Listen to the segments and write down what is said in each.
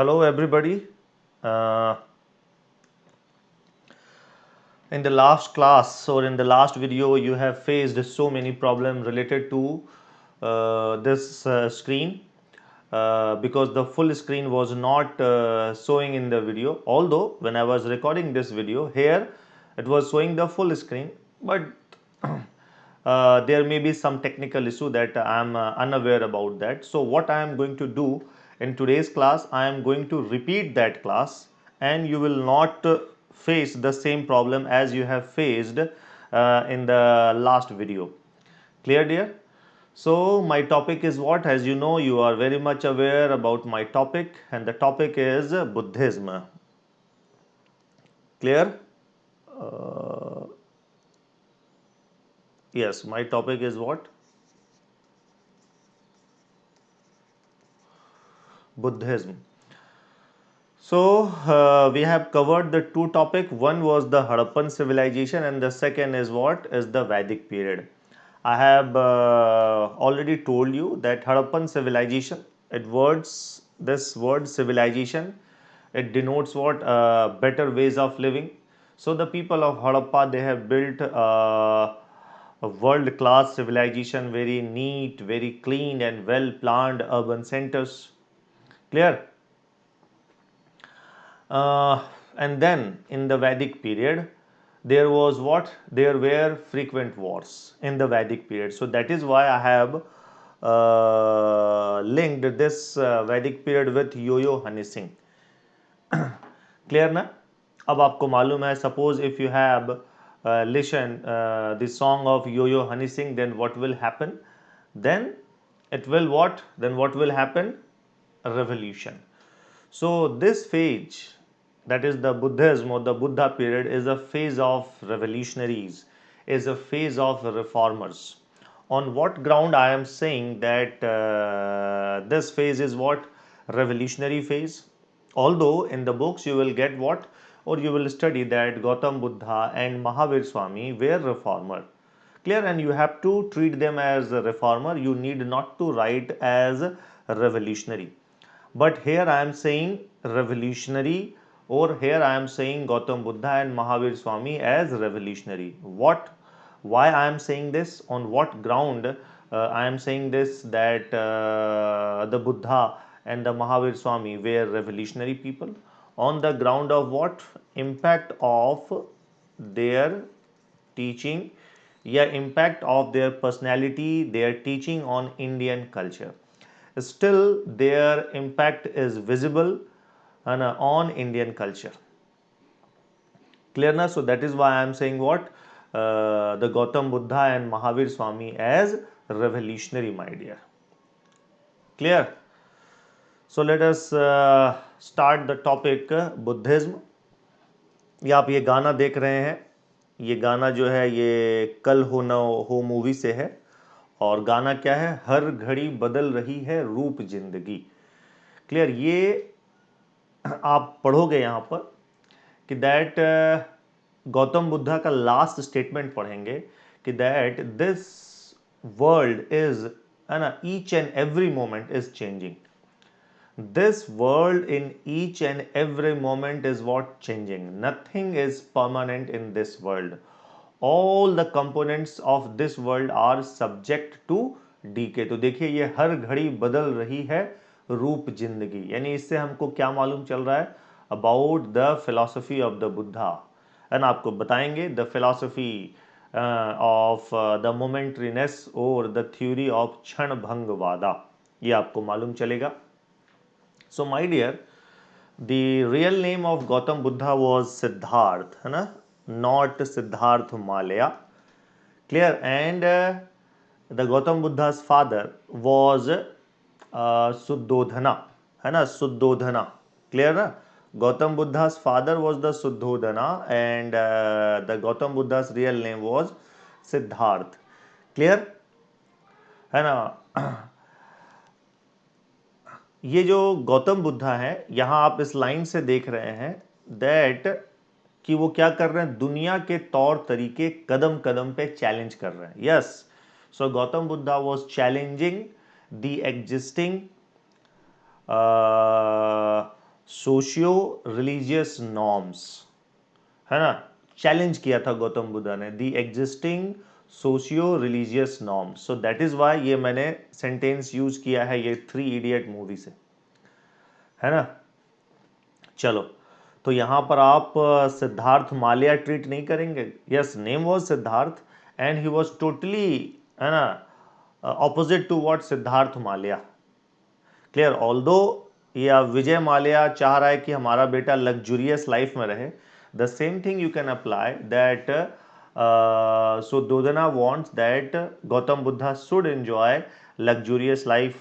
Hello everybody. Uh, in the last class or in the last video you have faced so many problems related to this screen because the full screen was not showing in the video, although when I was recording this video here it was showing the full screen, but there may be some technical issue that I am unaware about that. So what I am going to do in today's class, I am going to repeat that class and you will not face the same problem as you have faced in the last video. Clear, dear? So my topic is what? As you know, you are very much aware about my topic, and the topic is Buddhism. Clear? Uh, yes, my topic is what? Buddhism. So we have covered the two topic. One was the Harappan civilization and the second is what is the Vedic period. I have already told you that Harappan civilization, this word civilization, it denotes what better ways of living. So the people of Harappa, they have built a world class civilization, very neat, very clean and well planned urban centers. Clear? Uh, and then in the Vedic period, there was what? There were frequent wars in the Vedic period. So that is why I have linked this Vedic period with Yo-Yo Honey Singh. Clear ना? अब आपको मालूम है, suppose if you have listen the song of Yo-Yo Honey Singh, then what will happen? Then it will what? Then what will happen? A revolution. So this phase, that is the Buddhism or the Buddha period, is a phase of revolutionaries, is a phase of reformers. On what ground I am saying that this phase is what? Revolutionary phase. Although in the books you will get what? Or you will study that Gautam Buddha and Mahavir Swami were reformer. Clear? And you have to treat them as a reformer. You need not to write as revolutionary. But here I am saying revolutionary, or here I am saying Gautam Buddha and Mahavir Swami as revolutionary. What? Why I am saying this? On what ground I am saying this? That the Buddha and the Mahavir Swami were revolutionary people. On the ground of what? Impact of their teaching, yeah, impact of their personality, their teaching on Indian culture. Still, their impact is visible on Indian culture. Clear na? So that is why I am saying what? The Gautam Buddha and Mahavir Swami as revolutionary, my dear. Clear? So let us start the topic Buddhism. ये आप ये गाना देख रहे हैं, ये गाना जो है ये कल हो न हो मूवी से है, और गाना क्या है? हर घड़ी बदल रही है रूप जिंदगी। क्लियर? ये आप पढ़ोगे यहाँ पर कि दैट गौतम बुद्धा का लास्ट स्टेटमेंट पढ़ेंगे कि दैट दिस वर्ल्ड इज, है ना, each and every moment is changing. This world in each and every moment is what? Changing. Nothing is permanent in this world. All the components of this world are subject to decay. तो देखिए ये हर घड़ी बदल रही है रूप जिंदगी, यानी इससे हमको क्या मालूम चल रहा है? About the philosophy of the Buddha. है ना, आपको बताएंगे द फिलॉसफी ऑफ द मोमेंट्रीनेस और द थ्योरी ऑफ क्षण भंगवादा, ये आपको मालूम चलेगा. So my dear, the real name of Gautam Buddha was Siddharth, है ना, not Siddharth Malaya. Clear? And the Gautam Buddha's father was Suddhodana, है ना, Suddhodana. Clear ना? Gautam Buddha's father was the Suddhodana and the Gautam Buddha's real name was Siddharth. Clear? है ना? ये जो गौतम बुद्धा है, यहाँ आप इस लाइन से देख रहे हैं दैट कि वो क्या कर रहे हैं? दुनिया के तौर तरीके कदम कदम पे चैलेंज कर रहे हैं. Yes, so Gautam Buddha was challenging the existing socio religious norms, है ना, चैलेंज किया था गौतम बुद्धा ने the existing socio religious norms. So that is why ये मैंने सेंटेंस यूज किया है ये थ्री इडियट मूवी से, है ना। चलो, तो यहाँ पर आप सिद्धार्थ माल्या ट्रीट नहीं करेंगे। Yes, name was Siddhartha and he was totally, है ना, opposite to what Siddhartha Mallya. Clear, although या विजय माल्या चाह रहा है कि हमारा बेटा लग्जूरियस लाइफ में रहे, the same thing you can apply that Suddhodana wants that Gautam Buddha should enjoy luxurious life,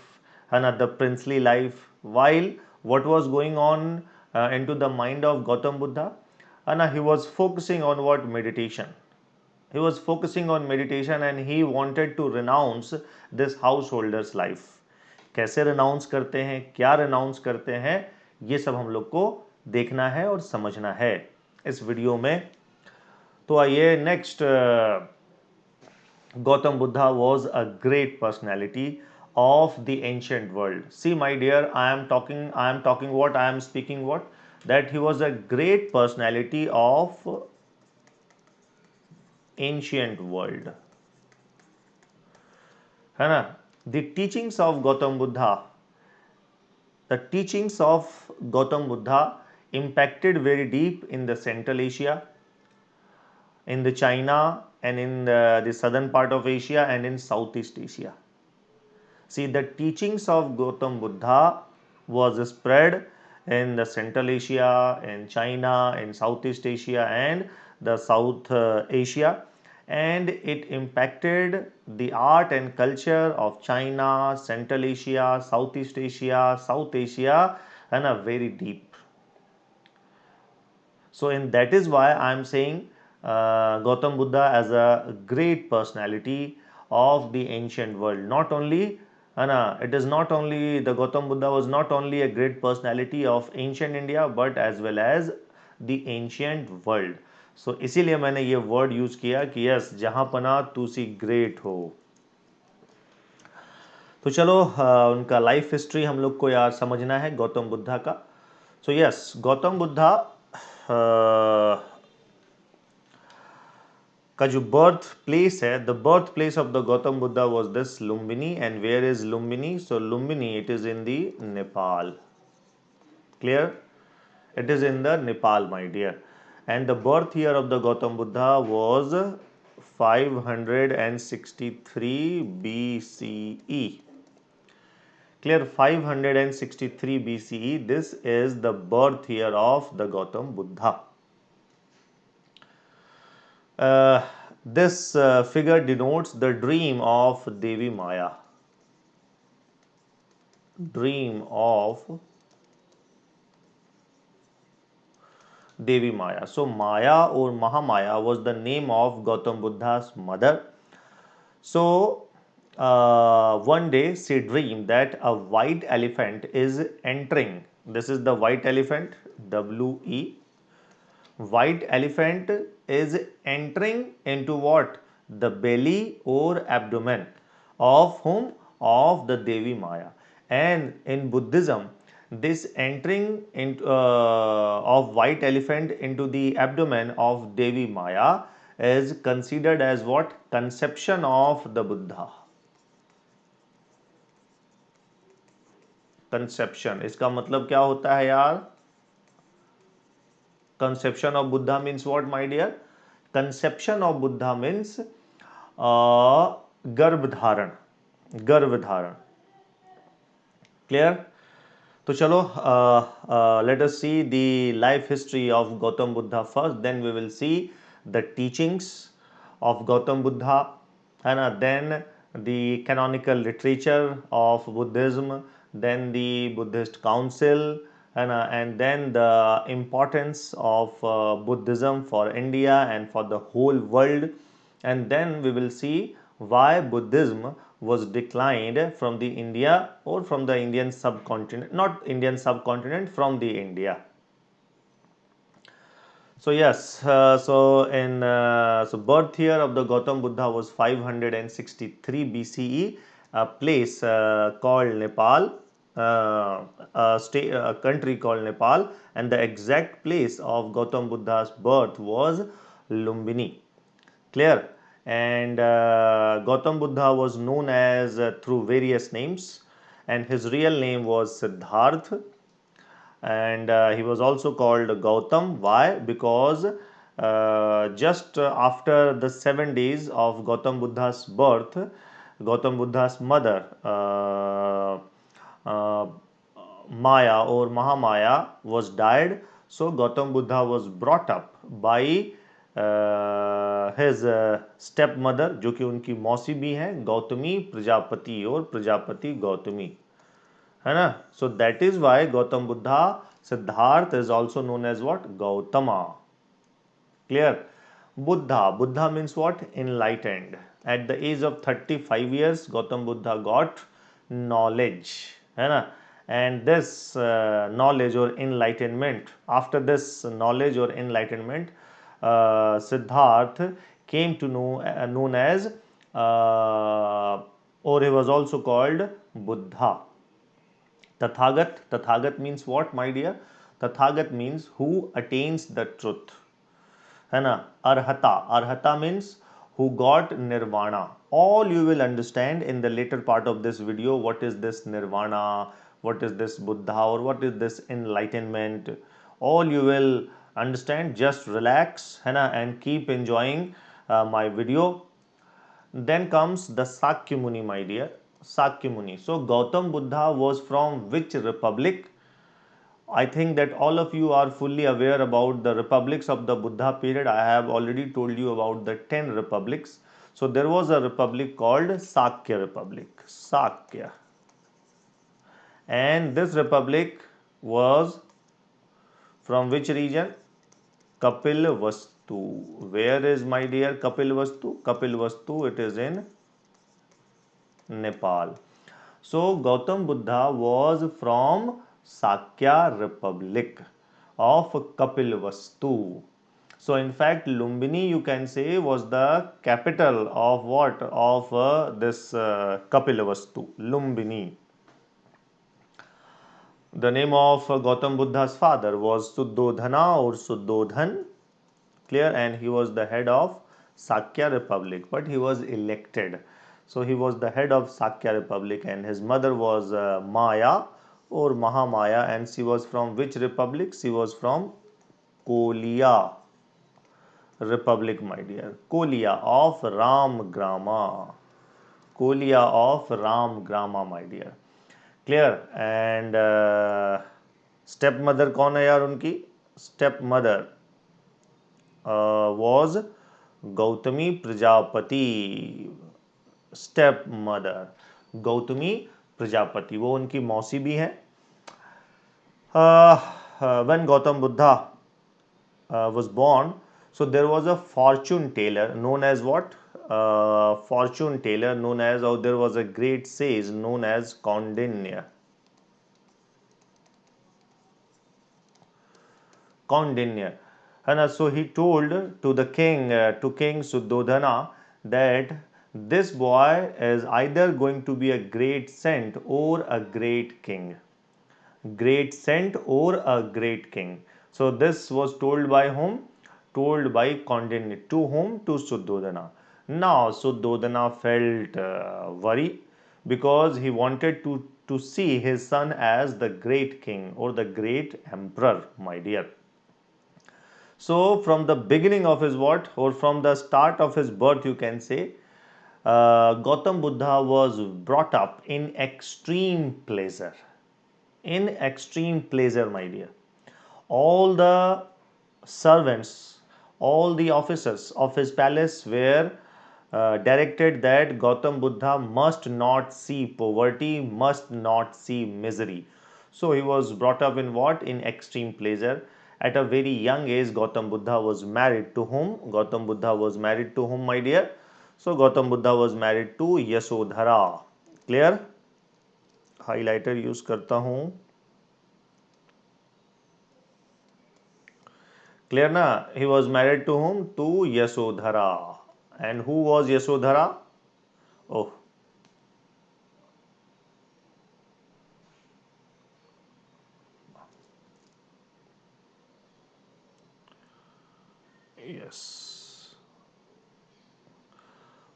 है ना, the princely life. While what was going on into the mind of Gautam Buddha, है ना, he was focusing on what? Meditation. He was focusing on meditation and he wanted to renounce this householder's life. कैसे renounce करते हैं, क्या renounce करते हैं, ये सब हम लोग को देखना है और समझना है इस वीडियो में। तो आइए next, Gautam Buddha was a great personality of the ancient world. See my dear, I am talking what? I am speaking what? That he was a great personality of ancient world, है ना। The teachings of Gautam Buddha, the teachings of Gautam Buddha impacted very deep in the Central Asia, in the China, and in the southern part of Asia and in Southeast Asia. See, the teachings of Gautam Buddha was spread in the Central Asia, in China, in Southeast Asia and the South Asia, and it impacted the art and culture of China, Central Asia, Southeast Asia, South Asia, and a very deep. So, and that is why I am saying Gautam Buddha as a great personality of the ancient world. Not only, it is not only the Gautam Buddha was not only a great personality of ancient India but as well as the ancient world. So इसीलिए मैंने ये word use किया कि yes, जहाँ पना तुसी great हो। तो चलो, उनका लाइफ हिस्ट्री हम लोग को यार समझना है गौतम बुद्धा का। सो यस, गौतम बुद्धा का जो बर्थ प्लेस है, the birth place of the Gautam Buddha was this Lumbini. And where is Lumbini? So Lumbini, it is in the Nepal. Clear, it is in the Nepal my dear. And the birth year of the Gautam Buddha was 563 BCE. Clear, 563 BCE. This is the birth year of the Gautam Buddha. This figure denotes the dream of Devi Maya. Dream of Devi Maya. So Maya or Mahamaya was the name of Gautam Buddha's mother. So one day she dreamed that a white elephant is entering. This is the white elephant, WE. White elephant is entering into what? The belly or abdomen of whom? Of the Devi Maya. And in Buddhism, this entering into, of white elephant into the abdomen of Devi Maya is considered as what? Conception of the Buddha. Conception, इसका मतलब क्या होता है यार? Conception of Buddha means what, my dear? Conception of Buddha means गर्भधारण, गर्भधारण। Clear? तो चलो, let us see the life history of Gautam Buddha first, then we will see the teachings of Gautam Buddha, and then the canonical literature of Buddhism, then the Buddhist council, and then the importance of Buddhism for India and for the whole world, and then we will see why Buddhism was declined from the India or from the Indian subcontinent, not Indian subcontinent, from the India. So yes, so birth year of the Gautam Buddha was 563 BCE, a place called Nepal, a country called Nepal, and the exact place of Gautam Buddha's birth was Lumbini. Clear? And Gautam Buddha was known as through various names, and his real name was Siddharth, and he was also called Gautam. Why? Because just after the 7 days of Gautam Buddha's birth, Gautam Buddha's mother, uh, Maya or Mahamaya, was died. So Gautam Buddha was brought up by his stepmother, जो कि उनकी मौसी भी हैं, गौतमी प्रजापति और प्रजापति गौतमी, है ना. So that is why Gautam Buddha Siddhartha is also known as what, Gautama. Clear. Buddha means what, enlightened. At the age of 35 years Gautam Buddha got knowledge, है ना. And this knowledge or enlightenment, after this knowledge or enlightenment, Siddharth came to know known as or he was also called Buddha. Tathagat means what, my dear? Tathagat means who attains the truth, है ना. Arhata means who got nirvana. All you will understand in the later part of this video. What is this nirvana, what is this Buddha, or what is this enlightenment? All you will understand. Just relax, है ना, and keep enjoying my video. Then comes the Sakya Muni, my dear. Sakya Muni. So Gautam Buddha was from which republic? I think that all of you are fully aware about the republics of the Buddha period. I have already told you about the 10 republics. So there was a republic called Sakya Republic. Sakya. And this republic was from which region? Kapilavastu. Where is, my dear, Kapilavastu? Kapilavastu, it is in Nepal. So Gautam Buddha was from Sakya Republic of Kapilavastu. So in fact Lumbini, you can say, was the capital of what? Of this Kapilavastu, Lumbini. The name of Gautam Buddha's father was Suddhodana or Suddhodhan. Clear. And he was the head of Sakya Republic, but he was elected. So he was the head of Sakya Republic, and his mother was Maya or Mahamaya, and she was from which republic? She was from Kolia Republic, my dear. Kolia of Ramgrama. Kolia of Ramgrama, my dear. Clear. And stepmother कौन है यार उनकी? Stepmother was Gautami Prajapati. Stepmother Gautami Prajapati, वो उनकी मौसी भी हैं. When Gautam Buddha was born, so there was a fortune teller known as what? Fortune teller known as, or there was a great sage known as Kaundinya. Kaundinya. And so he told to the king, to King Suddhodana, that this boy is either going to be a great saint or a great king. Great saint or a great king. So this was told by whom? Told by Kaundinya. To whom? To Suddhodana. Now Suddhodana felt worry, because he wanted to see his son as the great king or the great emperor, my dear. So from the beginning of his what, or from the start of his birth, you can say, Gautam Buddha was brought up in extreme pleasure. In extreme pleasure, my dear. All the servants, all the officers of his palace were directed that Gautam Buddha must not see poverty, must not see misery. So he was brought up in what? In extreme pleasure. At a very young age, Gautam Buddha was married to whom? Gautam Buddha was married to whom, my dear? So Gautam Buddha was married to Yasodhara. Clear? Highlighter use करता हूँ. Clear na? He was married to whom? To Yasodhara. And who was Yasodhara? Oh. Yes,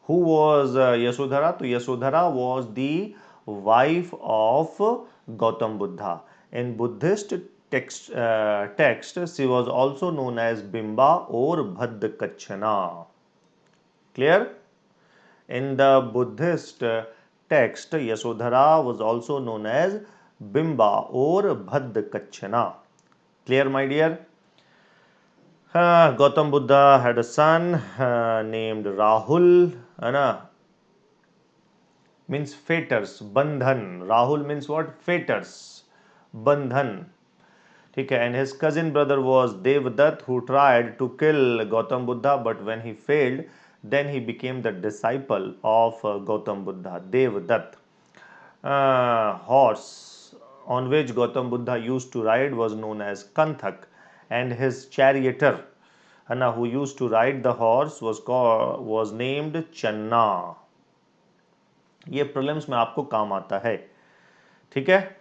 who was Yasodhara? तो Yasodhara was the wife of Gautam Buddha. In Buddhist text, she was also known as Bimba or Bhaddakachana. Clear? In the Buddhist text, Yasodhara was also known as Bimba or Bhaddakachana. Clear, my dear? Gautam Buddha had a son named Rahul, means fetters, bandhan. Rahul means what? Fetters, bandhan. ठीक है, and his cousin brother was Devdutt, who tried to kill Gautam Buddha, but when he failed, then he became the disciple of Gautam Buddha, Devdutt. Horse on which Gautam Buddha used to ride was known as Kanthak, and his charioteer, who used to ride the horse was named Channa. ये problems में आपको काम आता है, ठीक है।